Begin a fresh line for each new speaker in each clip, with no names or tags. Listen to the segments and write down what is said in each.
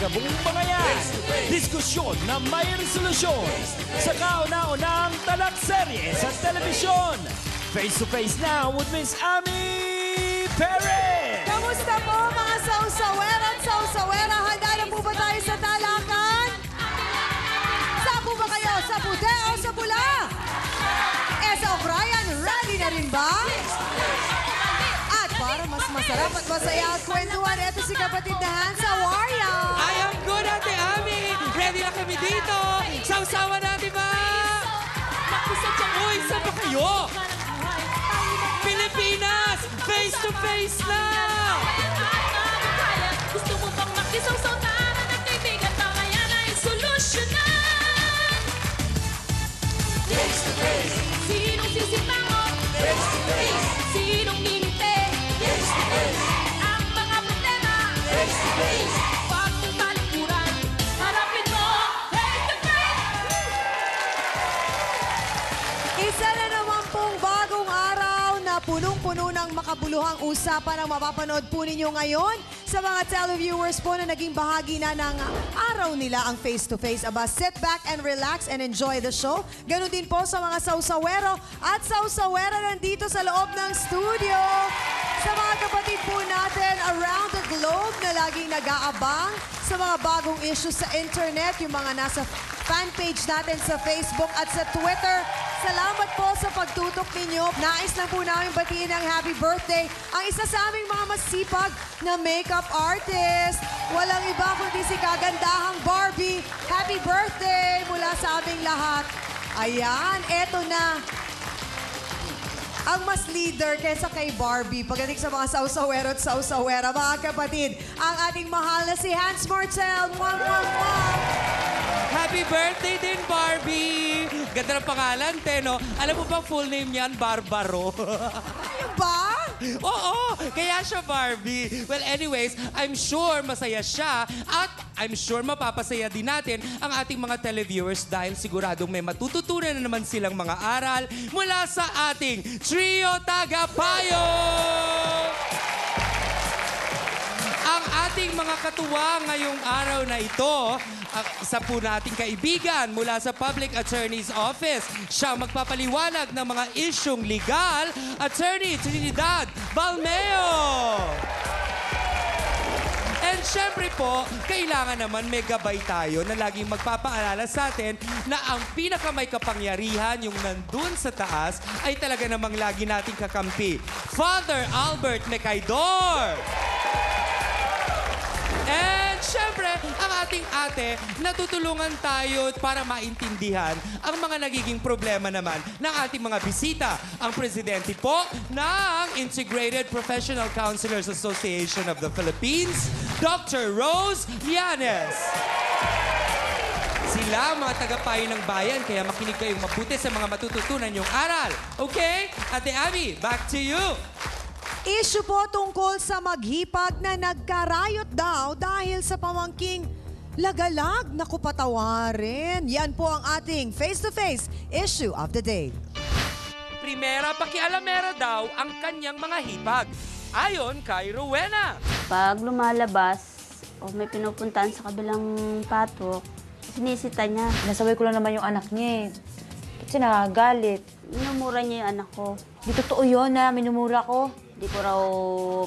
Magabong mga yan. Diskusyon na may resolusyon. Sa kauna-unang talakserye sa telebisyon. Face to face now with Miss Ami Perez.
Kamusta po mga sausawera at sausawera? Handa na po ba tayo sa talakan? Saan ba kayo? Sa puti o sa pula? Esa O'Brien, ready na rin ba? At para mas masarap at masaya at kwentuhan, ito si kapatid na Hansa Waria.
I am good, Ate Ami! Ready na kami dito! Sausawa natin ba? Uy, saan ba kayo? Pilipinas! Face to face na!
Gusto mo bang makisaw-saw na araw ng kaibigan? Mamaya na yung solusyonan.
Face to face.
Sinong sisimangot?
Face to face.
Sinong ngingiti?
Face to face.
Ang mga problema?
Face to face.
Huwag mong talikuran. Harapin mo face to face.
Isa na naman pong bagong araw na punong-puno ng makabuluhang usapan ang mapapanood po ninyo ngayon sa mga televiewers po na naging bahagi na ng araw nila ang face-to-face. Aba, sit back and relax and enjoy the show. Ganon din po sa mga sausawero at sausawera nandito sa loob ng studio. Sa mga kapatid po natin around the globe na laging nag-aabang sa mga bagong issues sa internet, yung mga nasa fanpage natin sa Facebook at sa Twitter. Salamat po sa pagtutok ninyo. Nais lang po namin batiin ng happy birthday ang isa sa aming mga masipag na makeup artist. Walang iba kundi si kagandahang Barbie. Happy birthday mula sa aming lahat. Ayan, eto na. Ang mas leader kaysa kay Barbie pagdating sa mga sausawero at sausawera. Mga kapatid, ang ating mahal na si Hans Martel. Mwah, mwah, mwah.
Happy birthday din, Barbie! Ganda ng pangalan, Teno. Alam mo bang full name niyan? Barbaro.
Ayun ba?
Oo, kaya siya Barbie. Well, anyways, I'm sure masaya siya at I'm sure mapapasaya din natin ang ating mga televiewers dahil siguradong may matututunan na naman silang mga aral mula sa ating Trio Tagapayo! Ang ating mga katuwa ngayong araw na ito, ang isa po nating kaibigan mula sa Public Attorney's Office. Siya magpapaliwanag ng mga isyong legal, Attorney Trinidad Balmeo. And syempre po, kailangan naman may gabay tayo na laging magpapaalala sa atin na ang pinakamay kapangyarihan, yung nandun sa taas, ay talaga namang lagi nating kakampi. Father Albert Mecaidor! And syempre, ang ating ate, natutulungan tayo para maintindihan ang mga nagiging problema naman ng ating mga bisita. Ang presidente po ng Integrated Professional Counselors Association of the Philippines, Dr. Rose Llanes. Sila mga tagapayo ng bayan, kaya makinig kayong mabuti sa mga matututunan yung aral. Okay? Ate Abby, back to you.
Issue po tungkol sa maghipag na nagkarayot daw dahil sa pamangking lagalag na kupatawarin. Yan po ang ating face-to-face issue of the day.
Primera pakialamera daw ang kanyang mga hipag. Ayon kay Rowena.
Pag lumalabas o may pinupuntahan sa kabilang patok, sinisita niya.
Nasaway ko lang naman yung anak niya eh. Kasi nakagalit.
Minumura niya yung anak ko.
Di totoo yun na minumura ko.
Hindi ko raw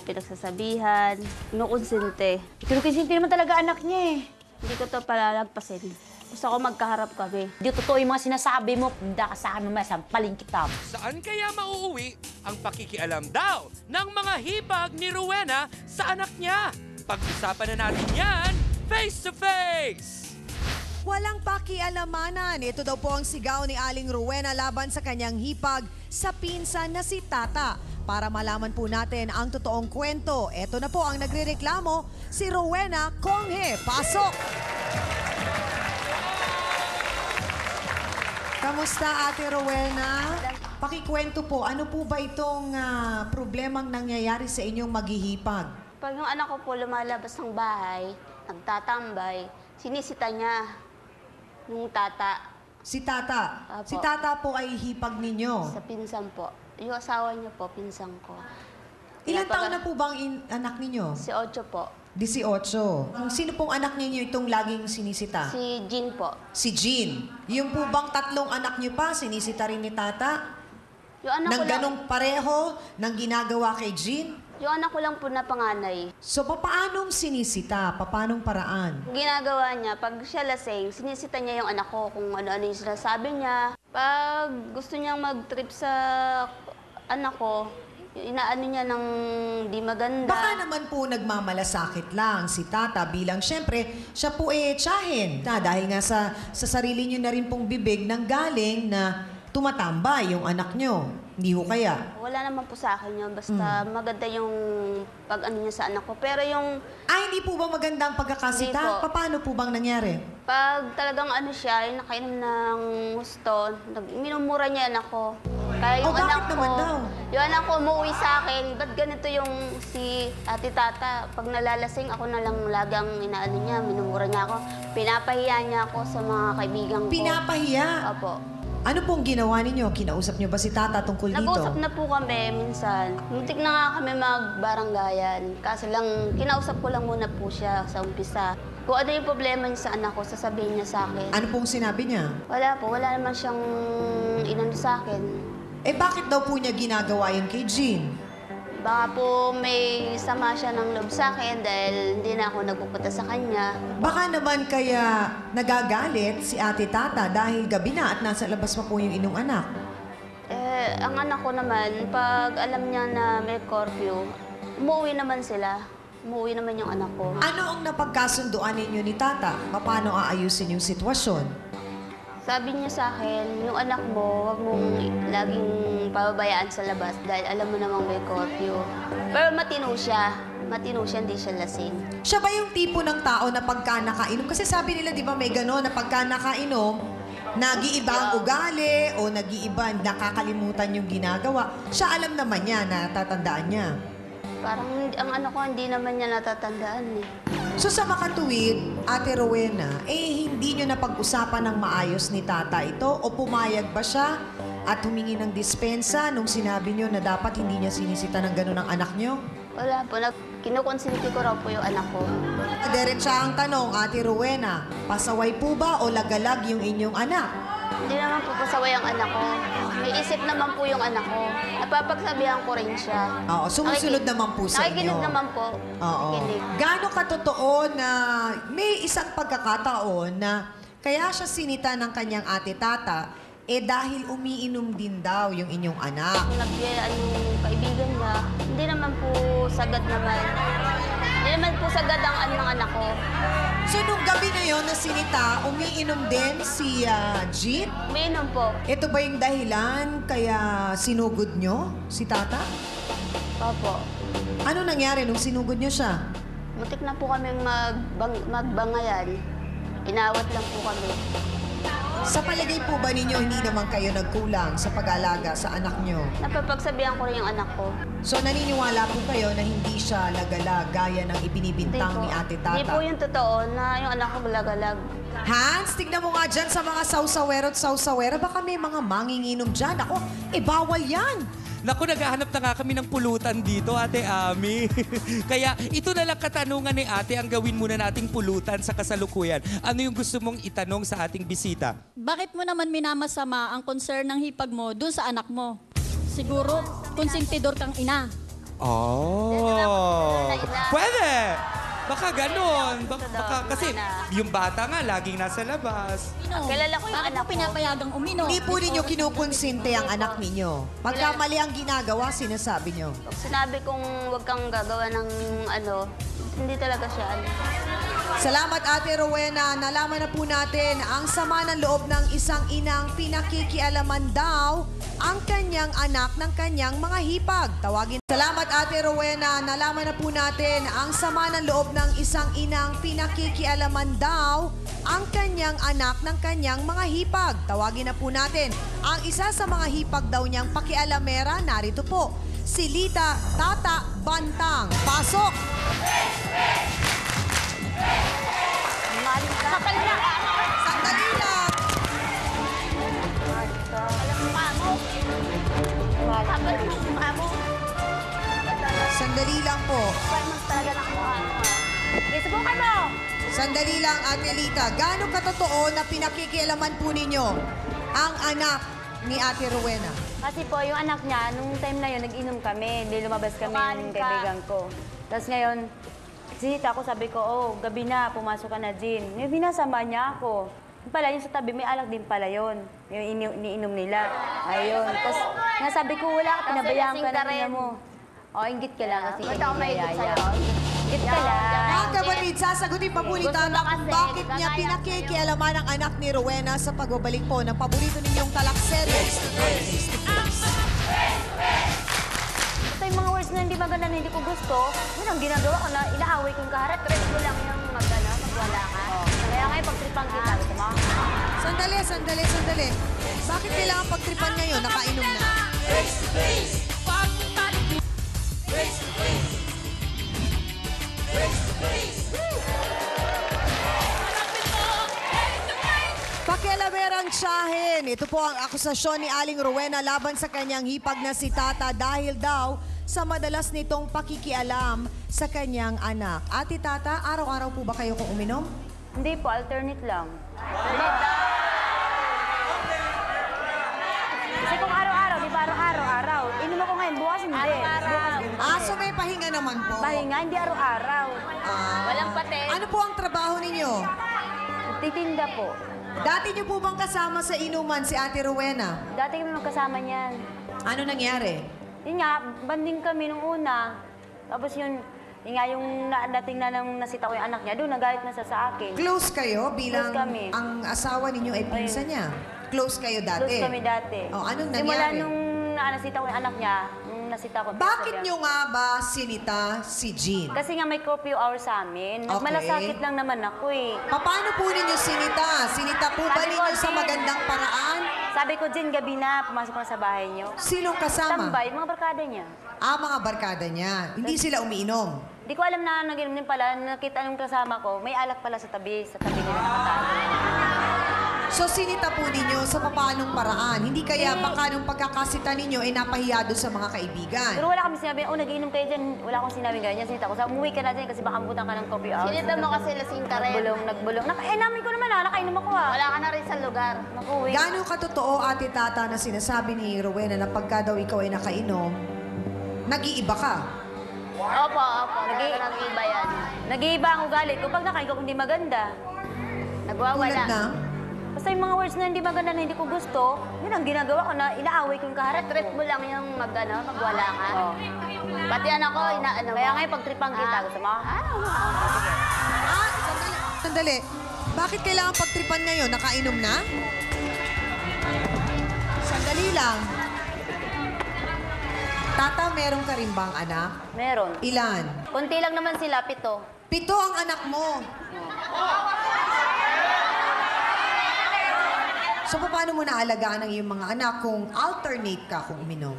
pinagsasabihan. Kinukonsente.
Kinukisinti naman talaga anak niya eh.
Hindi ko to palalagpasin. Gusto ko magkaharap kami.
Di totoo yung mga sinasabi mo. Punta ka sa akin mamaya, sampaling kita.
Saan kaya mauuwi ang pakikialam daw ng mga hipag ni Rowena sa anak niya? Pag-usapan na natin yan, face to face!
Walang pakialamanan. Ito daw po ang sigaw ni Aling Rowena laban sa kanyang hipag sa pinsan na si Tata. Para malaman po natin ang totoong kwento, ito na po ang nagrereklamo, si Rowena Conghe. Pasok! Kamusta, Ate Rowena? Pakikwento po, ano po ba itong problemang nangyayari sa inyong maghihipag?
Pag yung anak ko po lumalabas ng bahay, nagtatambay, sinisita niya yung tata
Si Tata.
Apo.
Si Tata po ay hipag ninyo.
sa pinsan po. Yung asawa niya po, pinsan ko.
Ilang taon na po bang anak ninyo?
Si Ocho po.
18. Sino pong anak ninyo itong laging sinisita?
Si Jean po.
Si Jean. Yung po bang 3 anak niyo pa, sinisita rin ni Tata?
Yung anak
Nang
ko lang,
ganong pareho ng ginagawa kay Jean?
yung anak ko lang po na panganay.
So, paanong sinisita? Paanong paraan?
Ginagawa niya, pag siya lasing, sinisita niya yung anak ko kung ano-ano yung sinasabi niya. Pag gusto niyang mag-trip sa anak ko, inaano niya ng di maganda.
Baka naman po nagmamalasakit lang si Tata bilang syempre siya po tsahin. Dahil nga sa sarili niyo na rin pong bibig nang galing na tumatambay yung anak niyo. Hindi ho kaya?
Wala naman po sa akin yun. Basta maganda yung pag-ano niya sa anak ko. Pero yung
Hindi po ba magandang pagkakasita?
Hindi po.
Paano po bang nangyari?
pag talagang ano siya, yung nakainom ng gusto, minumura niya anak ko. Kaya yung
bakit
anak
naman
ko,
daw?
yung anak ko umuwi sa akin, ba't ganito yung si Ate Tata? Pag nalalasing, ako na lang lagang inaano niya, minumura niya ako. Pinapahiya niya ako sa mga kaibigan ko.
Pinapahiya?
Opo.
Ano pong ginawa ninyo? Kinausap niyo ba si Tata tungkol dito?
Nag-usap na po kami minsan. Muntik na nga kami magbaranggayan. Kaso lang, kinausap ko lang muna po siya sa umpisa. Kung ano yung problema niya sa anak ko, sasabihin niya sa akin.
Ano pong sinabi niya?
Wala po, wala naman siyang inano sa akin.
Bakit daw po niya ginagawa yun kay Jean?
Baka po may sama siya ng loob sa akin dahil hindi na ako nagpupunta sa kanya.
Baka naman kaya nagagalit si Ate Tata dahil gabi na at nasa labas pa po yung inyong anak.
Ang anak ko naman, pag alam niya na may curfew, umuwi naman sila. Umuwi naman yung anak ko.
Ano ang napagkasunduan ninyo ni Tata? Paano aayusin yung sitwasyon?
Sabi niya sa akin, yung anak mo, wag mong laging pababayaan sa labas dahil alam mo namang may curfew. Pero matino siya. Matino siya, hindi siya lasing.
Siya ba yung tipo ng tao na pagka nakainom? Kasi sabi nila, di ba may gano'n na pagka nakainom, nag-iiba ang ugali o nag-iiba, nakakalimutan yung ginagawa. Siya alam naman niya, natatandaan niya.
Parang ang ano ko, hindi naman niya natatandaan eh.
So sa makatuwid, Ate Rowena, hindi nyo napag-usapan ng maayos ni Tata ito o pumayag ba siya at humingi ng dispensa nung sinabi nyo na dapat hindi niya sinisita ng gano'n ang anak nyo?
Wala po, kinukonsinti ko raw po yung anak ko.
Diretsa ang tanong, Ate Rowena, pasaway po ba o lagalag yung inyong anak?
Hindi naman po pasaway ang anak ko. May isip naman po yung anak ko. Napapagsabihan ko rin siya.
Oo, sumusunod naman po sa inyo.
Nakikinig naman po.
Oo.
Nakikinig.
Gaano katotoo na may isang pagkakataon na kaya siya sinita ng kanyang ate Tata, dahil umiinom din daw yung inyong anak.
Nagbiyayaan yung kaibigan niya. Hindi naman po sagad naman. Hindi naman po sagad ang ano ng anak ko.
So, nung gabi na yon na sinita, umiinom din si Jean?
Umiinom po.
Ito ba yung dahilan kaya sinugod nyo si Tata?
Opo.
Ano nangyari nung sinugod nyo siya?
Mutik na po kaming magbangayan. Inawat lang po kami.
Sa palagay po ba ninyo hindi naman kayo nagkulang sa pag-alaga sa anak nyo?
Napapagsabihan ko rin yung anak ko.
So naniniwala po kayo na hindi siya lagalag gaya ng ibinibintang ni Ate Tata?
Hindi po yung totoo na yung anak ko galagalag.
Hans, tignan mo nga dyan sa mga sausawero at sausawera. Baka may mga manginginom dyan. Ako, bawal yan.
Naku, naghahanap na nga kami ng pulutan dito, Ate Ami. Kaya ito na lang katanungan ni Ate ang gawin muna nating pulutan sa kasalukuyan. Ano yung gusto mong itanong sa ating bisita?
Bakit mo naman minamasama ang concern ng hipag mo dun sa anak mo? Siguro, konsentidor kang ina.
Oh,
Ina.
pwede. Baka ganon. Baka, kasi
Ina.
yung bata nga laging nasa labas.
Inom.
Kilala ko yung
Bakit
anak
mo
ko.
pinapayagang uminom?
Hindi po ninyo kinukonsinte ang anak ninyo. Pagka mali ang ginagawa, sinasabi nyo.
Pag sinabi kong huwag kang gagawa ng ano, hindi talaga siya ano.
Salamat, Ate Rowena. Nalaman na po natin ang sama ng loob ng isang inang pinakikialaman daw ang kanyang anak ng kanyang mga hipag. Tawagin. Salamat, Ate Rowena. Nalaman na po natin ang sama ng loob ng isang inang pinakikialaman daw ang kanyang anak ng kanyang mga hipag. Tawagin na po natin ang isa sa mga hipag daw niyang pakialamera. Narito po, si Lita Tata Bantang. Pasok!
Kapal na!
Sandali lang!
Alam mo, mamo. Kapal mo, mamo.
Sandali lang po.
Kapal mo talaga ng mukha mo.
Sandali lang, Ate Lita. Gaano katotoo na pinakikialaman po ninyo ang anak ni Ate Rowena?
Kasi po, yung anak niya, nung time na yun, nag-inom kami. Hindi lumabas kami ng kaibigan ko. Tapos ngayon, sinita ako, sabi ko, oh, gabi na, pumasok ka na, Jean. Yung binasama niya ako. Yung pala, yung sa tabi, may alak din pala yun. Yung iniinom nila. Ayun. Tapos, nasabi ko, wala ka, pinabayaan ka na mo. O, inggit ka lang kasi.
Ba't ako maigit sa'yo?
Inggit ka lang.
Mga kapatid, sasagutin pa po ni Tana kung bakit niya pinakikialaman ang anak ni Rowena sa pagbabalik po ng paborito ninyong talakserye.
Basta yung mga words na hindi maganda na hindi ko gusto, yun ang ginagawa ko na inaaway kong kaharap.
Trip mo lang yung magwala ka.
Kaya ngayon, pagtripang kita, gusto mo?
Sandali. Bakit kailangan pagtripan ngayon? Nakainom na. Pakialamerang tiyahin. Ito po ang akusasyon ni Aling Rowena laban sa kanyang hipag na si Tata dahil daw sa madalas nitong pakikialam sa kanyang anak. Ate Tata, araw-araw po ba kayo kung uminom?
Hindi po, alternate lang. Kasi kung araw-araw, di ba araw-araw? Inom ako ngayon, bukas hindi. Bukas hindi.
So may pahinga naman po.
Pahinga, hindi araw-araw.
Walang pati.
Ano po ang trabaho ninyo?
Titinda po.
Dati niyo po bang kasama sa inuman si Ate Rowena?
Dati kami magkasama niyan.
Ano nangyari?
Yun nga, banding kami nung una. Tapos yun nga yung dating na nang nasita ko yung anak niya, doon nagalit na siya sa akin.
Close kayo bilang
Close kami.
ang asawa ninyo ay pinsan niya. Close kayo dati?
Close kami dati.
Oh, anong
Simula
nangyari?
nung nasita ko yung anak niya, nung nasita ko.
Bakit nyo nga ba sinita si Jean?
Kasi nga may curfew hour sa amin.
Okay.
Malasakit lang naman ako eh.
Paano po ninyo sinita? Sinita po ba
Sabi ko,
ninyo sa
Jean.
magandang paraan?
Sabi ko, Jen, gabi na, pumasok na sa bahay niyo.
Sinong kasama?
Tambay, mga barkada niya.
Mga barkada niya. Hindi sila umiinom.
Di ko alam na nag-inom din pala, nakita nung kasama ko, may alak pala sa tabi nila nakatago.
So sinita po ninyo sa papanong paraan. Hindi kaya baka nung pagkakasita ninyo ay napahiya doon sa mga kaibigan.
Pero wala kami sinabi, oh, nag-inom kayo dyan. Wala akong sinabi ganyan. Sinita ko, umuwi ka na dyan kasi baka ambutan ka ng coffee hour.
Sinita mo kasi lasing ka rin.
Nagbulong. Namin ko naman nakainom ako
Wala ka na rin sa lugar.
Nakuwi.
Gaano katotoo, Ate Tata, na sinasabi ni Rowena na pagka daw ikaw ay nakainom, nag-iiba ka?
Opo. Nag-iiba yan.
Nag-iiba ang ugali ko. Pag nakain ko hindi maganda.
Nagwawala.
Tulad na?
Basta yung mga words na hindi maganda na hindi ko gusto, yun ang ginagawa ko na inaaway ko yung kaharap
Trip
ko.
mo lang yung magwala ka.
Oo.
Pati anak ko, inaano mo.
Kaya ngayon pagtripang kita, gusto mo?
Sandali. Bakit kailangan pagtripan ngayon? Nakainom na? Sandali lang. Tata, meron ka rin bang anak?
Meron.
Ilan?
Kunti lang naman sila, 7.
7 ang anak mo. So, paano mo naalagaan ang iyong mga anak kung alternate ka kung uminom?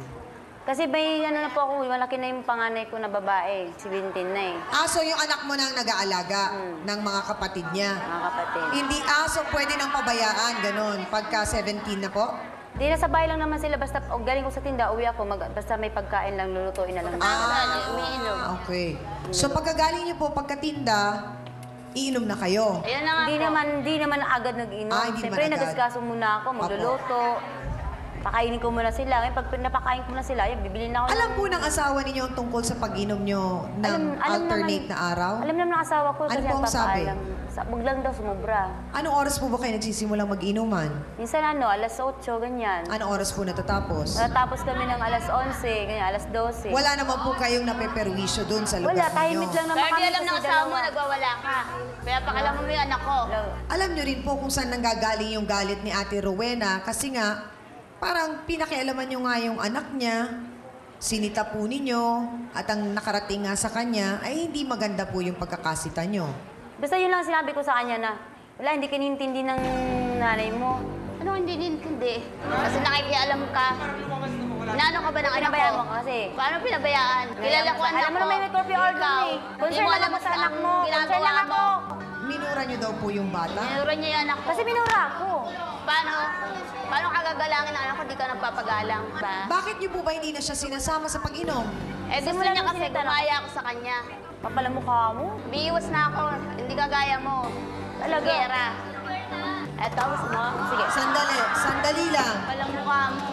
Kasi may ano na po ako, malaki na yung panganay ko na babae. 17 na eh,
So yung anak mo nang nag-aalaga ng mga kapatid niya.
mga kapatid.
Hindi, so pwede nang pabayaan, ganun, pagka 17 na po?
Di na sa bahay lang naman sila, basta galing ko sa tinda, uwi ako, basta may pagkain lang, lulutuin na lang.
Umiinom.
Okay. So pagkagaling niyo po, pagkatinda, iinom na kayo.
Ayun na nga
Hindi naman agad nag-inom.
Hindi
Siyempre,
naman agad.
nag-asikaso muna ako, magluluto. Pakainin ko muna sila. Ngayon, pag napakain ko muna sila, yun, bibili na ako.
Alam po ng asawa ninyo ang tungkol sa pag-inom nyo ng alternate na araw?
Alam naman ng asawa ko.
Ano
kasi
po ang sabi?
nagpapaalam. Wag lang daw sumubra.
Anong oras po ba kayo nagsisimulang mag-inuman?
Minsan alas 8, ganyan.
Anong oras po natatapos?
Natapos kami ng alas 11, ganyan, alas 12.
Wala naman po kayong napeperwisyo doon sa lugar
Wala,
ninyo.
tahimik lang naman
Pero di
kami
alam ng
kasi
asawa mo,
dalawa.
nagwawala ka. Kaya pakialam mo yung anak ko.
Alam nyo rin po kung saan nanggagaling yung galit ni Ate Rowena kasi nga, parang pinakialaman nyo nga yung anak niya, sinita po ninyo, at ang nakarating nga sa kanya ay hindi maganda po yung pagkakasita nyo.
Basta yun lang sinabi ko sa kanya na, wala, hindi kinintindi ng nanay mo.
Ano hindi nintindi? Kasi nakikialam ka. Inaano ka ba ng anak
Pinabayaan
ko?
mo kasi.
Paano pinabayaan? Kilala ko anak ko.
Alam mo naman may curfew order
Ikaw,
eh.
hindi
Concern
mo
lang
alam
ako sa
ang
anak mo. Concern
ginagawa
lang ako.
mo.
Minura nyo daw po yung bata?
Minura niya yung anak ko.
Kasi minura ako.
Paano? Paano kagagalangin ang anak ko? Di ka nagpapagalang ba?
Bakit nyo po ba hindi na siya sinasama sa pag-inom?
Eh gusto
Simulan
niya
mo
kasi
sinitanong.
gumaya ako sa kanya.
Kapal ang mukha mo.
Biiwas na ako. Hindi kagaya mo.
Talaga?
Gera. Eto, gusto mo? Sige.
Sandali lang.
Palang mukha mo.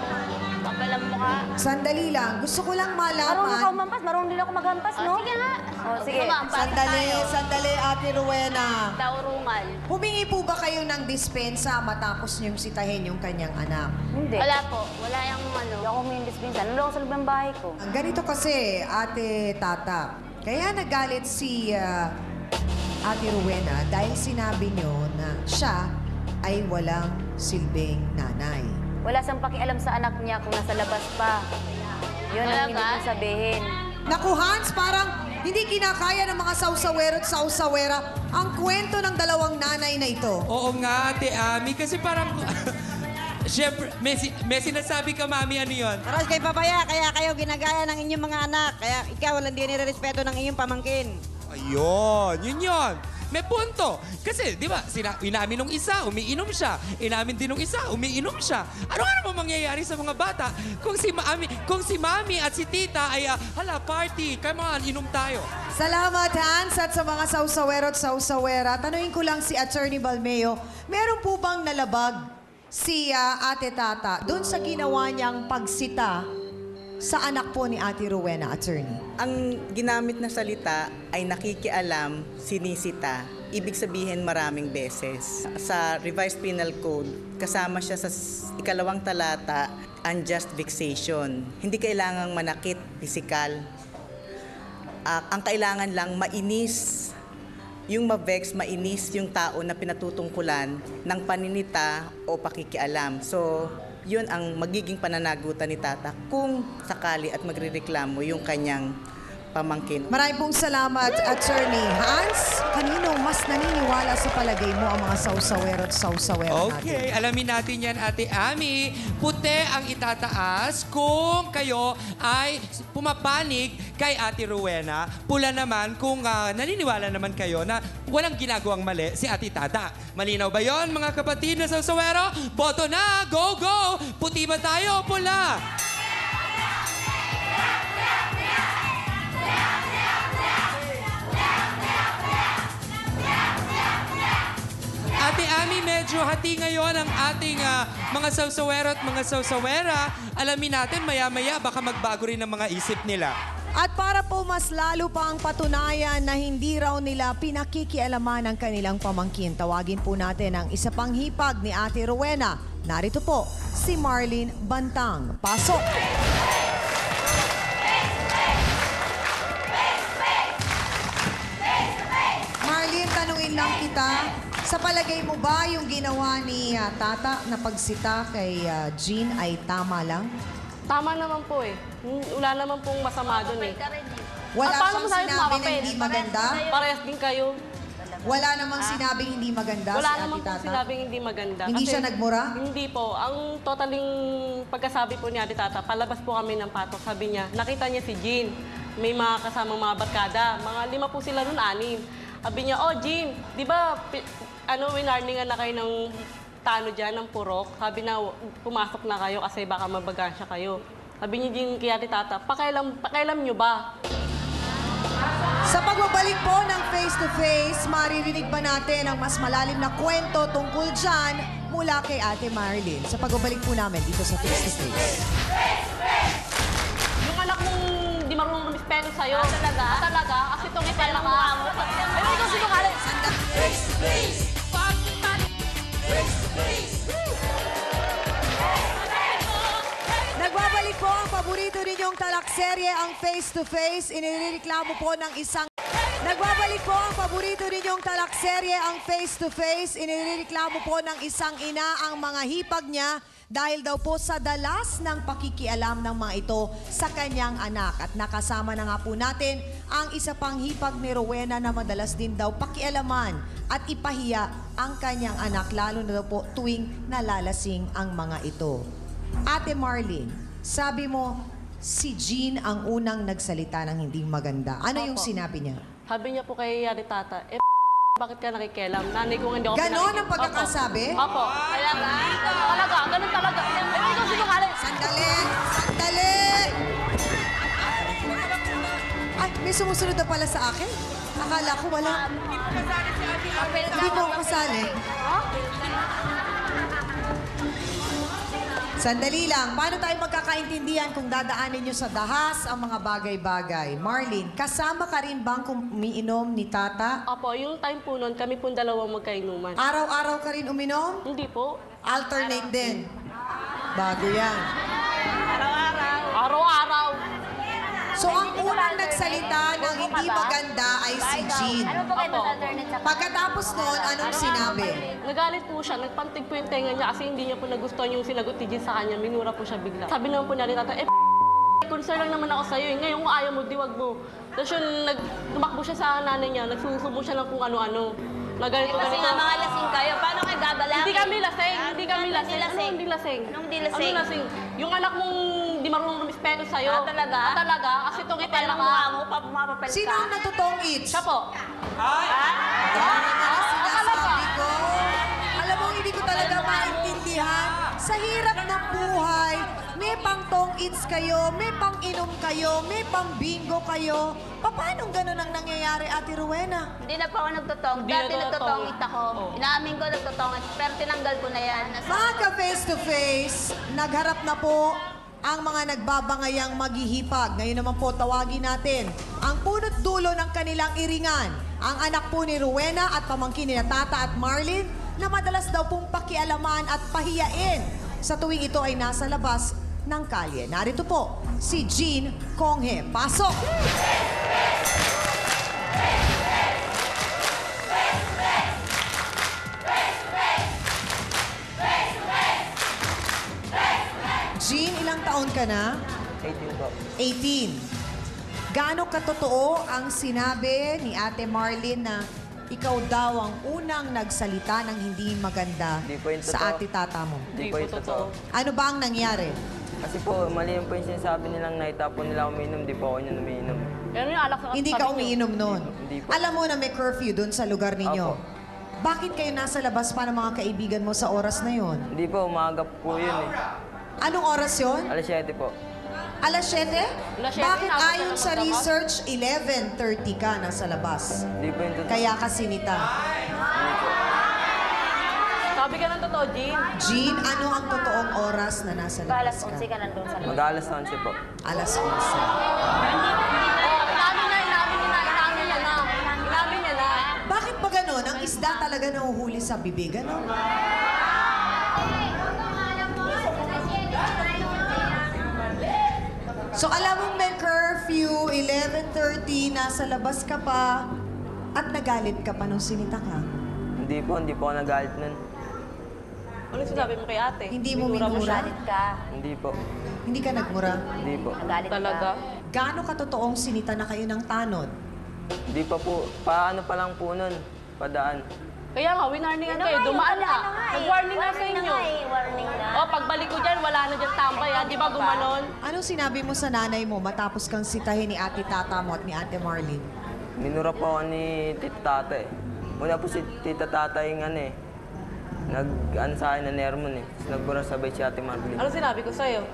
Papalang mukha.
Sandali lang. Gusto ko lang
Marunong ka
malaman.
umampas. Marunong din ako maghampas, no?
Sige nga.
Oh, sige.
Sumampas
Sandali,
tayo.
sandali, Ate Rowena.
Taurungan.
Humingi po ba kayo ng dispensa matapos niyong sitahin yung kanyang anak?
Hindi.
Wala po. Wala yung ano.
Hindi ako may dispensa. Nandun ako sa loob ng bahay ko.
Ang ganito kasi, Ate Tata, kaya nagalit si Ate Rowena dahil sinabi niyo na siya ay walang silbing nanay.
Wala siyang pakialam sa anak niya kung nasa labas pa. Yun ang
Talaga?
ibig kong sabihin.
Naku, Hans, parang hindi kinakaya ng mga sausawero at sausawera ang kwento ng dalawang nanay na ito.
Oo nga, Ate Ami, kasi parang... Siyempre, may sinasabi ka, Mami, ano yun?
Aras kay Papaya, kaya kayo ginagaya ng inyong mga anak. Kaya ikaw walang di nirerespeto ng inyong pamangkin.
Ayun, yun. May punto. Kasi, di ba, inamin nung isa, umiinom siya. Inamin din nung isa, umiinom siya. Ano nga naman mangyayari sa mga bata kung si Mami at si Tita ay, hala, party, come on, inom tayo.
Salamat, Hans, at sa mga sausawero at sausawera. Tanungin ko lang si Attorney Balmeo, meron po bang nalabag si Ate Tata doon sa ginawa niyang pagsita sa anak po ni Ate Rowena, Attorney?
Ang ginamit na salita ay nakikialam, sinisita. Ibig sabihin maraming beses. Sa Revised Penal Code, kasama siya sa ikalawang talata, unjust vexation. Hindi kailangang manakit, pisikal. Ang kailangan lang mainis. Yung ma-vex, mainis yung tao na pinatutungkulan ng paninita o pakikialam. So, yun ang magiging pananagutan ni Tata kung sakali at magrereklamo yung kanyang pamangkin.
Maraming pong salamat, Attorney. Hans, kanino mas naniniwala sa palagay mo ang mga sausawero at sausawera natin?
Okay, alamin natin yan, Ate Ami. Puti ang itataas kung kayo ay pumapanig kay Ate Rowena. Pula naman kung naniniwala naman kayo na walang ginagawang mali si Ate Tata. Malinaw ba yon, mga kapatid na sausawero? Boto na! Go, go! Puti ba tayo o pula? Ate Ami, medyo hati ngayon ang ating mga sausawero at mga sausawera. Alamin natin, maya-maya baka magbago rin ang mga isip nila.
At para po mas lalo pa ang patunayan na hindi raw nila pinakikialaman ang kanilang pamangkin, tawagin po natin ang isa pang hipag ni Ate Rowena. Narito po, si Marlene Bantang. Pasok! Marlene, tanungin lang kita. Sa palagay mo ba yung ginawa ni Tata na pagsita kay Jean ay tama lang?
Tama naman po eh. Wala naman pong masama doon eh.
Wala
paano
siyang
mo sabi
sinabi na
kumapit?
hindi maganda?
Parehas din kayo.
Wala namang sinabing hindi maganda
Wala
si
naman
Ate
po
Tata?
sinabing hindi maganda.
Hindi siya nagmura?
Hindi po. Ang totaling pagkasabi po ni Ate Tata, palabas po kami ng patok. Sabi niya, nakita niya si Jean. May mga kasamang mga barkada. Mga 5 po sila nun, 6. Sabi niya, oh Jean, di ba winarningan na kayo ng tano dyan, ng purok? Sabi na, pumasok na kayo kasi baka mabagansya kayo. Sabi niya Jean kay Ate Tata, pakailam niyo ba?
Sa pagbabalik po ng face-to-face, maririnig ba natin ang mas malalim na kwento tungkol dyan mula kay Ate Marilyn? Sa pagbabalik po namin dito sa face-to-face.
Yung anak mong di marunong rumispeto sa'yo. Talaga? Talaga? Kasi itong pala mo. Ay, ikaw sinungaling.
Nagbabalik po ang paborito ninyong talakserye, ang face-to-face. Inireklamo po ng isang... Nagbabalik po ang paborito ninyong talakserye, ang face-to-face. Inireklamo po ng isang ina ang mga hipag niya dahil daw po sa dalas ng pakikialam ng mga ito sa kanyang anak. At nakasama na nga po natin ang isa pang hipag ni Rowena na madalas din daw pakialaman at ipahiya ang kanyang anak, lalo na daw po tuwing nalalasing ang mga ito. Ate Marlene, sabi mo, si Jean ang unang nagsalita ng hindi maganda. Ano yung sinabi niya?
Sabi niya po kay Ate Tata, bakit ka nakikialam? Nanay ko hindi ako
Ganon ang pagkakasabi?
Opo. Talaga? Talaga, ganun talaga. Ay, ikaw sinungaling.
Sandali! Sandali! Ay, May sumusunod na pala sa akin. Akala ko wala. Hindi po ako kasali. Sandali lang. Paano tayo magkakaintindihan kung dadaanin nyo sa dahas ang mga bagay-bagay? Marlene, kasama ka rin bang umiinom ni Tata?
Opo, yung time po nun, kami po dalawang magkainuman.
Araw-araw ka rin uminom?
Hindi po.
Alternate din. Bago yan.
Araw-araw.
So, ang unang nagsalita ng hindi maganda ay si Jean.
Ano po kayo mag-alternate sa
Pagkatapos noon, anong sinabi?
Nagalit po siya, nagpantig po yung tenga niya kasi hindi niya po nagustuhan yung sinagot ni Jean sa kanya. Minura po siya bigla. Sabi naman po niya ni Tata, concern lang naman ako sa'yo. Ngayon kung ayaw mo, diwag mo. Tapos yun, tumakbo siya sa nanay niya, nagsusubo siya ng kung ano-ano. Nagalit po
Kasi nga mga lasing kayo, paano kayo gagalangin?
Hindi kami lasing, hindi kami lasing.
Hindi lasing.
Ano hindi lasing?
Anong hindi lasing?
Ano lasing? Yung anak mong di marunong rumispeto sa'yo.
Talaga?
Talaga? Kasi itong
Ipal
ipal
ng
ka.
mukha mo, mapapapel ka.
Sino ang natutong itch?
Siya po.
Sinasabi ko. Alam mo, hindi ko talaga maintindihan. Sa hirap ng buhay, may pang-tong eats kayo, may pang-inom kayo, may pang-bingo kayo. Paano ganun ang nangyayari, Ate Rowena?
Hindi na po ako nagtotong.
Hindi
Dati
na
nagtotongit ako. Inaamin ko nagtotongit, pero tinanggal ko na yan.
Mga ka-face-to-face, nagharap na po ang mga nagbabangayang maghihipag. Ngayon naman po, tawagin natin ang punot dulo ng kanilang iringan. Ang anak po ni Rowena at pamangkin ni Tata at Marlene na madalas daw pong pakialaman at pahiyain sa tuwing ito ay nasa labas ng kalye. Narito po, si Jean Konghe. Pasok! Jean, ilang taon ka na?
18 po.
18. Gaano katotoo ang sinabi ni Ate Marlene na ikaw daw ang unang nagsalita ng hindi maganda
Hindi po yun
sa
totoo.
ate tata mo?
Hindi po yung totoo.
Ano ba ang nangyari?
Kasi po, mali yung po yung sinasabi nilang naitapon nila umiinom, di po ako yun umiinom.
Yan yung alak sa
Hindi ka umiinom noon.
Hindi po.
Alam mo na may curfew doon sa lugar ninyo.
Opo.
Bakit kayo nasa labas pa ng mga kaibigan mo sa oras na yon?
Hindi po, umaga po yun eh.
Anong oras yon?
Alas 7 po.
Alas 7?
Alas 7,
Bakit
nasa
ayon
labas
sa
ka ba?
research, 11:30 ka nasa labas?
Hindi po yung totoo.
Kaya ka sinita.
Sabi ka ng totoo, Jean.
Jean, ano ang totoong oras na nasa labas
Alas
ka?
11 ka nandun sa labas.
Mag-alas 11 po.
Alas 11.
Inamin niya na.
Bakit ba ganun? Ang isda talaga nahuhuli sa bibig, ano? So alam mo may curfew, 11:30, nasa labas ka pa, at nagalit ka pa nung sinita ka.
Hindi po ako nagalit nun.
Ano sinabi mo kay ate?
Hindi mo
Minura
minura?
siya.
Ka.
Hindi po.
Hindi ka nagmura?
Hindi po.
Nagalit
Talaga?
Gaano katotoong sinita na kayo ng tanod?
Hindi pa po. Paano pa lang po nun? Padaan.
Kaya nga, winarningan kayo. Dumaan na. Nag-warning na sa inyo.
Warning na.
O, pagbalik ko dyan, wala na dyan tambay. Ha? Di ba gumanon?
Anong sinabi mo sa nanay mo matapos kang sitahin ni ate tata mo at ni ate Marlene?
Minura po ako ni Tita Tata eh. Una po si Tita Tata yung ano eh. Nag-ano sa akin na nermon eh. Tapos nagbura sabay si Ate Marlene.
Ano sinabi ko sa'yo?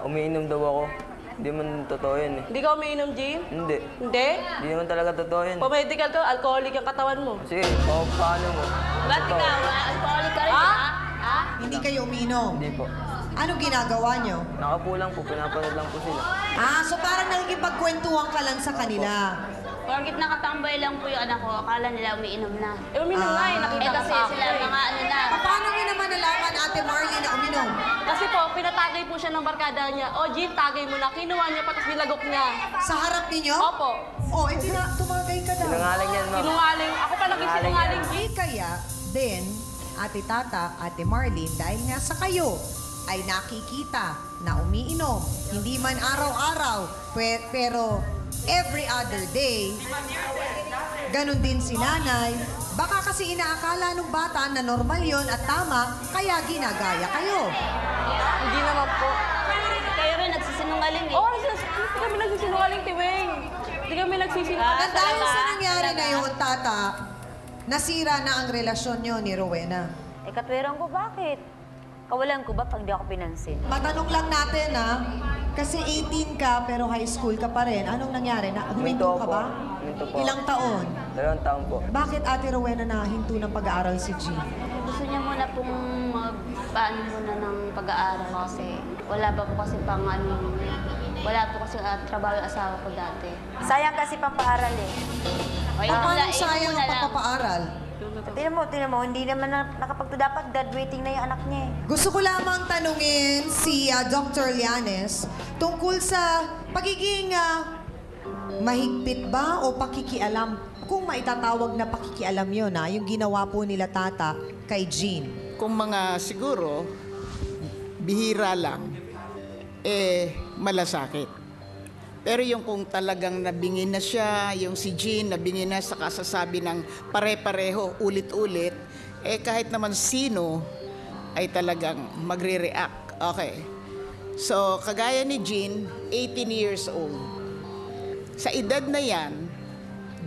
Umiinom daw ako. Hindi man totoo yun eh.
Hindi ka umiinom, Jean?
Hindi.
Hindi?
Hindi naman talaga totoo yun.
Pa-medical ka, alcoholic ang katawan mo.
Sige, paano mo?
Ba't
Totoo.
ikaw? Alcoholic ka rin, ha? Ha?
Hindi kayo umiinom?
Hindi po.
Anong ginagawa nyo?
Nakapo lang po, pinapanood lang po sila.
So parang nakikipagkwentuhan ka lang sa kanila.
Porkit nakatambay lang po yung anak ko, akala nila umiinom na.
Eh, uminom nga eh, nakita ko
Kasi
sa
sila
akin.
mga ano na.
Paano nyo naman nalaman, ate Marlene, na uminom?
Kasi po, pinatagay po siya ng barkada niya. O, Jean, tagay mo na. Kinuha niya pa, tapos nilagok niya.
Sa harap ninyo?
Opo.
Tumagay ka daw.
Sinungaling yan, ma'am.
Sinungaling. Ako pa naging sinungaling, Jean.
Di kaya din, ate tata, ate Marlene, dahil nga sa kayo, ay nakikita na umiinom. Hindi man araw-araw, pero every other day, ganun din si nanay. Baka kasi inaakala ng bata na normal yon at tama, kaya ginagaya kayo.
Hindi naman po.
Kayo rin nagsisinungaling eh.
Oo, hindi kami nagsisinungaling, Tiwing. Hindi kami nagsisinungaling.
At dahil sa nangyari na yun, tata, nasira na ang relasyon nyo ni Rowena.
Eh, katwiran ko, bakit? Kawalan ko ba pag di ako pinansin?
Matanong lang natin, ha? Kasi 18 ka pero high school ka pa rin. Anong nangyari? Huminto ka ba?
Huminto po.
Ilang taon?
2 taon po.
Bakit Ate Rowena na hinto ng pag-aaral si Jean?
Gusto niya muna pong magpaano muna ng pag-aaral kasi wala pa po kasi pang wala po kasi trabaho yung asawa ko dati.
Sayang kasi pampaaral eh.
Paano sayang ang pagpapaaral?
Tingnan mo, hindi naman dapat graduating na yung anak niya eh.
Gusto ko lamang tanungin si Dr. Llanes tungkol sa pagiging mahigpit ba o pakikialam? Kung maitatawag na pakikialam yun, yung ginawa po nila tata kay Jean.
Kung mga siguro, bihira lang, malasakit. Pero yung kung talagang nabingin na siya, yung si Jean nabingin na sa kasasabi ng pare-pareho, ulit-ulit, kahit naman sino ay talagang magre-react. Okay. So, kagaya ni Jean, 18 years old. Sa edad na yan,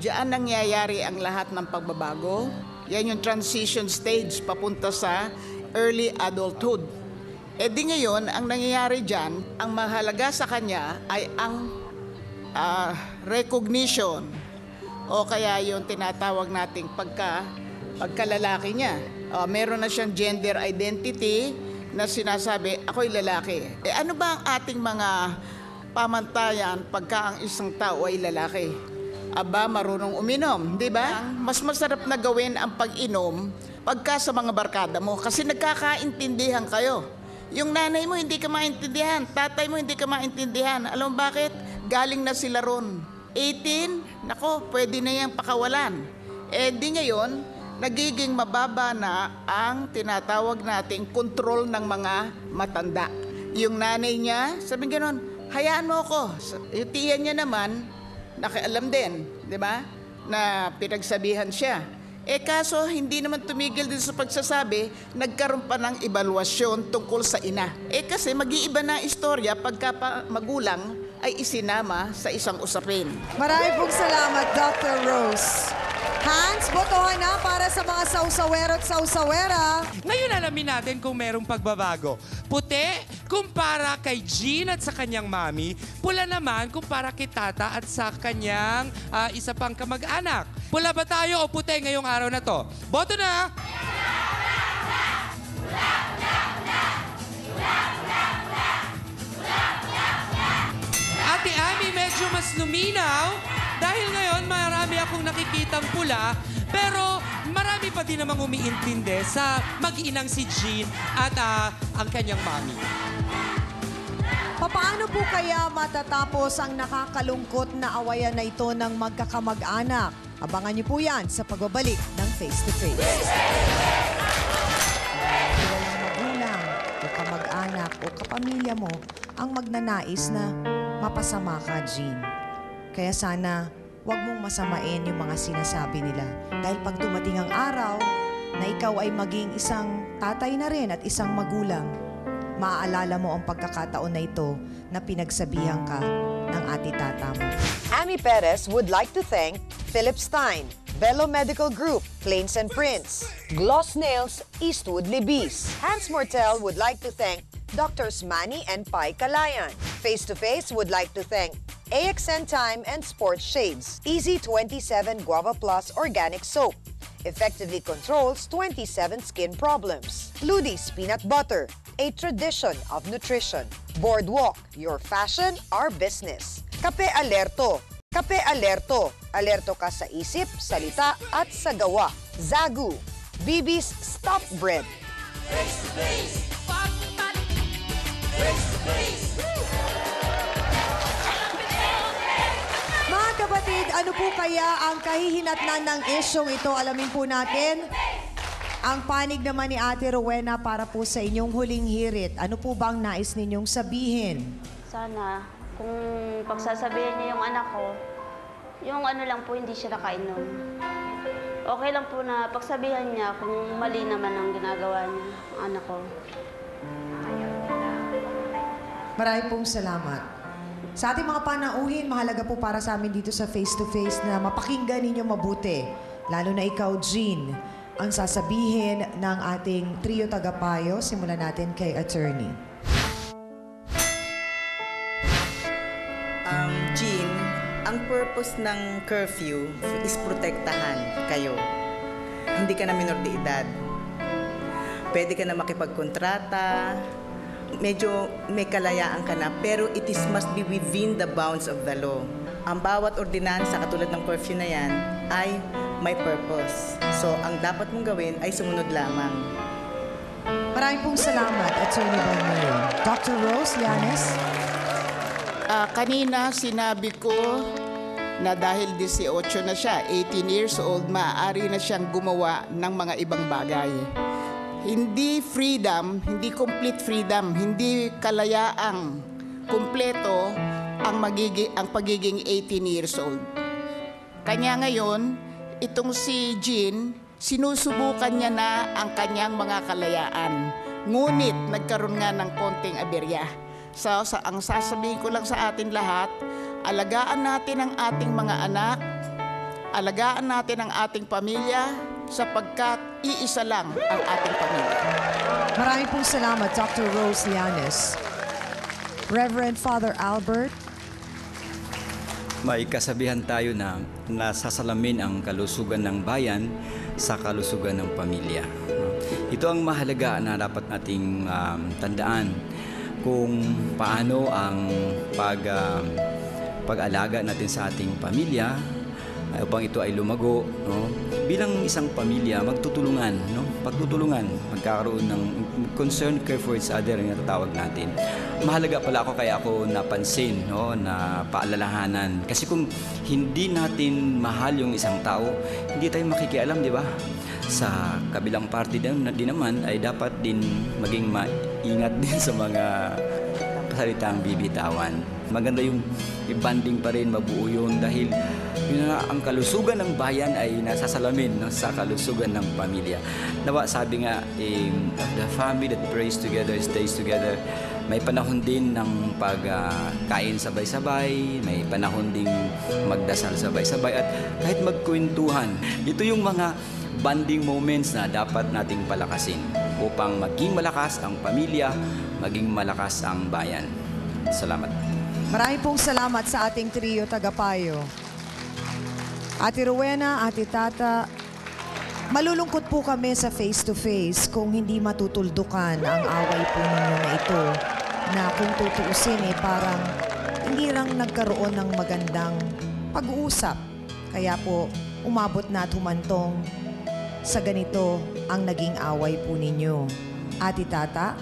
diyan nangyayari ang lahat ng pagbabago. Yan yung transition stage papunta sa early adulthood. Di ngayon, ang nangyayari dyan, ang mahalaga sa kanya ay ang recognition o kaya yung tinatawag nating pagkalalaki niya. Meron na siyang gender identity na sinasabi, ako'y lalaki. Ano ba ang ating mga pamantayan pagka ang isang tao ay lalaki? Aba, marunong uminom, di ba? Mas masarap na gawin ang pag-inom pagka sa mga barkada mo kasi nagkakaintindihan kayo. Yung nanay mo hindi ka maintindihan, tatay mo hindi ka maintindihan. Alam mo bakit? Galing na sila ron. 18, nako, pwede na yung pakawalan. Di ngayon, nagiging mababa na ang tinatawag nating control ng mga matanda. Yung nanay niya, sabi gano'n, hayaan mo ako. Yung tiyan niya naman, nakialam din, di ba? Na pinagsabihan siya. Kaso hindi naman tumigil din sa pagsasabi, nagkaroon pa ng ebalwasyon tungkol sa ina. Kasi mag-iiba na istorya pagka magulang ay isinama sa isang usapin.
Maraming pong salamat, Dr. Rose. Hans, botohan na para sa mga sausawero at sausawera.
Ngayon alamin natin kung merong pagbabago. Puti, kumpara kay Jean at sa kanyang mami. Pula naman kumpara kay tata at sa kanyang isa pang kamag-anak. Pula ba tayo o puti ngayong araw na to? Boto na! Ate Ami, medyo mas luminaw. Dahil ngayon, marami akong nakikitang pula, pero marami pa din namang umiintindi sa mag-inang si Jean at ang kanyang mami.
Paano po kaya matatapos ang nakakalungkot na awayan na ito ng magkakamag-anak? Abangan niyo po yan sa pagbabalik ng Face to Face. Walang magulang o kamag-anak o kapamilya mo ang magnanais na mapasama ka, Jean. Kaya sana, huwag mong masamain yung mga sinasabi nila. Dahil pag dumating ang araw na ikaw ay maging isang tatay na rin at isang magulang, maaalala mo ang pagkakataon na ito na pinagsabihan ka ng ati tata mo.
Ami Perez would like to thank Philip Stein, Bello Medical Group, Plains and Prince, Gloss Nails, Eastwood Libis. Hans Mortel would like to thank Drs. Manny and Pai Kalayan. Face to Face would like to thank AXN Time and Sports Shades. Easy 27 Guava Plus Organic Soap. Effectively controls 27 skin problems. Ludi's Peanut Butter, a tradition of nutrition. Boardwalk, your fashion, our business. Kape Alerto. Kape Alerto. Alerto ka sa isip, salita at sa gawa. Zagu. Bibi's Stop Bread.
Face to face. Face to face.
Mga kapatid, ano po kaya ang kahihinatnan ng isyong ito? Alamin po natin ang panig naman ni Ate Rowena para po sa inyong huling hirit. Ano po bang nais ninyong sabihin?
Sana, kung pagsasabihin niya yung anak ko, yung ano lang po, hindi siya nakainom. Okay lang po na pagsabihan niya kung mali naman ang ginagawa niya, ang anak ko.
Maraming pong salamat. Sa ating mga panauhin, mahalaga po para sa amin dito sa Face to Face na mapakinggan ninyo mabuti. Lalo na ikaw, Jean, ang sasabihin ng ating trio tagapayo. Simulan natin kay attorney.
Ang purpose ng curfew is protektahan kayo. Hindi ka na minor de edad. Pwede ka na makipagkontrata, medyo may kalayaan ka na, pero it must be within the bounds of the law. Ang bawat ordinansa katulad ng curfew na yan ay may purpose. So, ang dapat mong gawin ay sumunod lamang.
Maraming pong salamat, Attorney Balmayo. Dr. Rose Llanes?
Kanina sinabi ko na dahil 18 na siya, 18 years old, maaari na siyang gumawa ng mga ibang bagay. Hindi freedom, hindi complete freedom, hindi kalayaang kumpleto ang pagiging 18 years old. Kanya ngayon, itong si Jean, sinusubukan niya na ang kanyang mga kalayaan. Ngunit nagkaroon nga ng konting aberya. So, ang sasabihin ko lang sa atin lahat, alagaan natin ang ating mga anak, alagaan natin ang ating pamilya, sapagkat iisa lang ang ating pamilya.
Maraming pong salamat, Dr. Rose Llanes. Reverend Father Albert?
May kasabihan tayo na nasasalamin ang kalusugan ng bayan sa kalusugan ng pamilya. Ito ang mahalaga na dapat nating tandaan kung paano ang pag-alaga natin sa ating pamilya upang ito ay lumago, no? Bilang isang pamilya, magtutulungan, no? Pagtutulungan, magkakaroon ng concern, care for each other ang natatawag natin. Mahalaga pala kaya ako napansin, no, na paalalahanan. Kasi kung hindi natin mahal yung isang tao, hindi tayo makikialam, di ba? Sa kabilang party din naman ay dapat din maging maingat din sa mga salitang bibitawan. Maganda yung i-banding pa rin, mabuo yun dahil yun na, ang kalusugan ng bayan ay nasasalamin, no, sa kalusugan ng pamilya. Nawa, sabi nga, the family that prays together stays together. May panahon din ng pagkain sabay-sabay, may panahon ding magdasal sabay-sabay at kahit magkwentuhan. Ito yung mga bonding moments na dapat nating palakasin upang maging malakas ang pamilya, maging malakas ang bayan. Salamat.
Maraming pong salamat sa ating trio tagapayo. Ate Rowena, Ate Tata, malulungkot po kami sa face-to-face kung hindi matutuldukan ang away po ninyo na ito na kung tutuusin parang hindi lang nagkaroon ng magandang pag-uusap. Kaya po umabot na at humantong sa ganito ang naging away po ninyo. Ate Tata,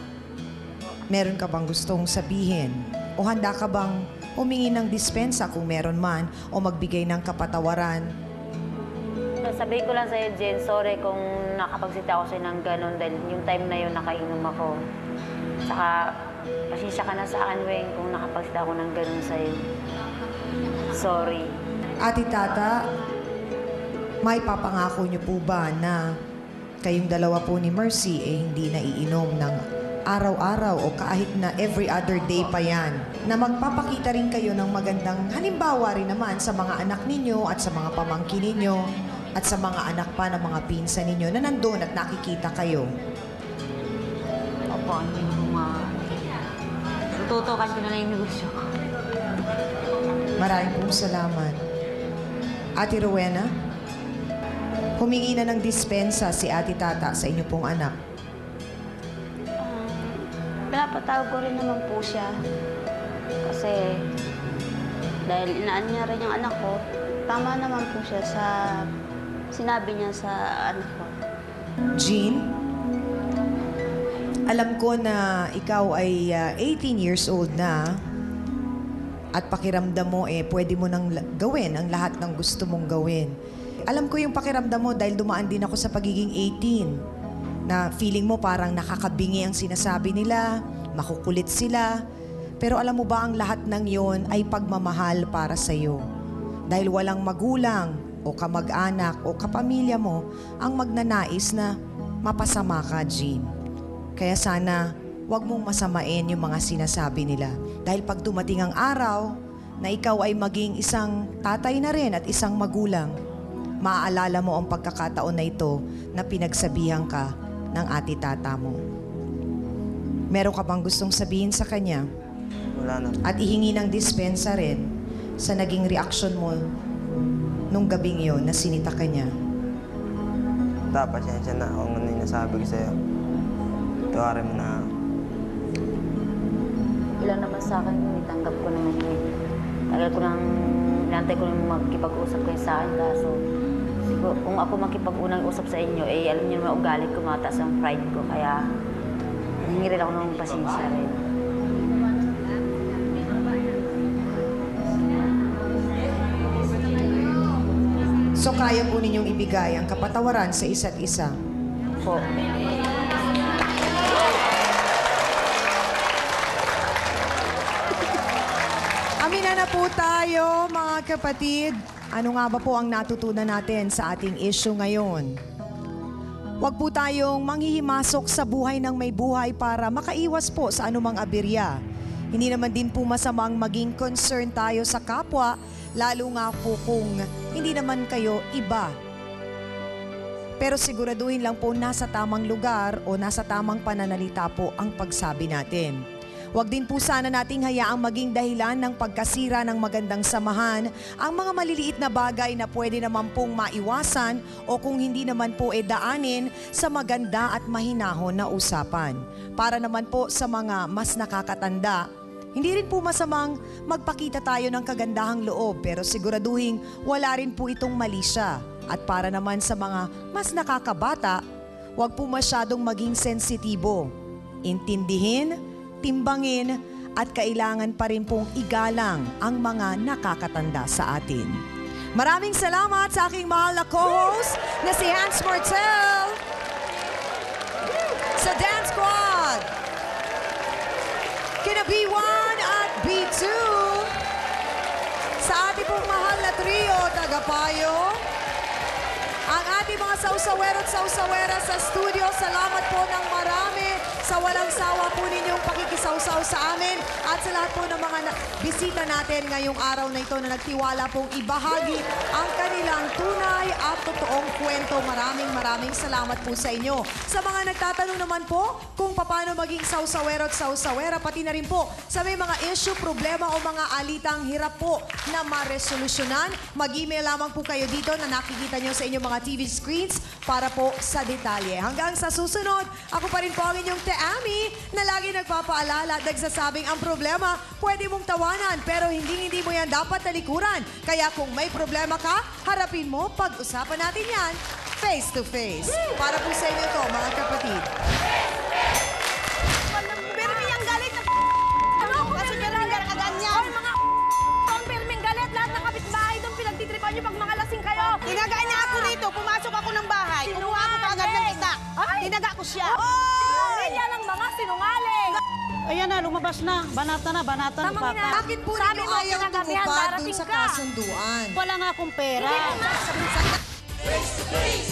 meron ka bang gustong sabihin? O handa ka bang humingi ng dispensa kung meron man o magbigay ng kapatawaran?
Sabihin ko lang sa'yo, Jen, sorry kung nakapagsita ako sa'yo ng ganun dahil yung time na yun nakainom ako. Saka, pasensya ka na sa akin, Weng, kung nakapagsita ako ng ganun sa'yo. Sorry.
Ate Tata, may papangako niyo po ba na kayong dalawa po ni Mercy hindi naiinom ng araw-araw o kahit na every other day pa yan, na magpapakita rin kayo ng magandang halimbawa rin naman sa mga anak ninyo at sa mga pamangkin ninyo at sa mga anak pa ng mga pinsan ninyo na nandun at nakikita kayo?
Opo, hindi ko tututukan ko na lang yung negosyo ko.
Maraming pong salamat. Ate Rowena, humingi na ng dispensa si Ate Tata sa inyo pong anak.
Pinapatawag ko rin naman po siya. Kasi dahil inaan niya rin yung anak ko, tama naman po siya sa sinabi niya sa anak ko.
Jean, alam ko na ikaw ay 18 years old na at pakiramdam mo pwede mo nang gawin ang lahat ng gusto mong gawin. Alam ko yung pakiramdam mo dahil dumaan din ako sa pagiging 18. Na feeling mo parang nakakabingi ang sinasabi nila, makukulit sila. Pero alam mo ba ang lahat ng yon ay pagmamahal para sa'yo. Dahil walang magulang o kamag-anak o kapamilya mo ang magnanais na mapasama ka, Jean. Kaya sana wag mong masamain yung mga sinasabi nila. Dahil pag dumating ang araw na ikaw ay maging isang tatay na rin at isang magulang, maaalala mo ang pagkakataon na ito na pinagsabihan ka ng Ate Tata mo. Meron ka bang gustong sabihin sa kanya?
Wala na.
At ihingi ng dispensa rin sa naging reaksyon mo nung gabing yon na sinita ka niya?
Pasensya na kung ano yung nasabi ko sa'yo. Tuwarin mo na.
Ilan naman sa akin yun, itanggap ko naman yun. Tagal ko nang, inantay ko nang makipag-usap kayo sa akin, kaso siguro, kung ako makipag-unang usap sa inyo, eh alam niyo naman ugali ko, mataas ang pride ko, kaya hingi rin ako ng pasensya rin.
So kaya po ninyong ibigay ang kapatawaran sa isa't isa?
Po.
Amina na po tayo, mga kapatid. Ano nga ba po ang natutunan natin sa ating issue ngayon? Huwag po tayong manghihimasok sa buhay ng may buhay para makaiwas po sa anumang aberya. Hindi naman din po masamang maging concern tayo sa kapwa, lalo nga po kung hindi naman kayo iba. Pero siguraduhin lang po nasa tamang lugar o nasa tamang pananalita po ang pagsabi natin. Huwag din po sana nating hayaang maging dahilan ng pagkasira ng magandang samahan ang mga maliliit na bagay na pwede naman pong maiwasan o kung hindi naman po daanin sa maganda at mahinahon na usapan. Para naman po sa mga mas nakakatanda, hindi rin po masamang magpakita tayo ng kagandahang loob pero siguraduhin wala rin po itong mali siya. At para naman sa mga mas nakakabata, huwag po masyadong maging sensitibo. Intindihin, timbangin, at kailangan pa rin pong igalang ang mga nakakatanda sa atin. Maraming salamat sa aking mahal na co-host na si Hans Martel sa Dance Squad. Kina B1 at B2 sa ating pong mahal na trio, tagapayo. Ang ating mga sausawero at sausawera sa studio, salamat po ng marami sa walang sawa po ninyong pakikisawsaw sa amin at sa lahat po ng mga bisita natin ngayong araw na ito na nagtiwala pong ibahagi ang kanilang tunay at totoong kwento. Maraming salamat po sa inyo. Sa mga nagtatanong naman po kung paano maging sausawero at sausawera, pati na rin po sa may mga issue, problema o mga alitang hirap po na maresolusyonan, mag-email lamang po kayo dito na nakikita nyo sa inyong mga TV screens para po sa detalye. Hanggang sa susunod, ako pa rin po ang inyong Ami na lagi nagpapaalala at nagsasabing ang problema pwede mong tawanan pero hindi mo yan dapat talikuran. Kaya kung may problema ka, harapin mo, pag-usapan natin yan face to face. Para po sa inyo to, mga kapatid.
Pero yung galit na kasi pero yung galit agad niya. Hoy, mga pirming galit, lahat ng kapitbahay doon pinagtitripan niyo pag mga lasing kayo.
Tinaga niya ako rito, pumasok ako ng bahay. Kumuha ako agad ng isa. Tinaga ko siya.
Yan ang mga sinungaling.
Ayan na, lumabas na. Banata na, Papa.
Bakit po ninyo ayaw tumupad dun sa kasunduan?
Wala nga akong pera.
Face to face.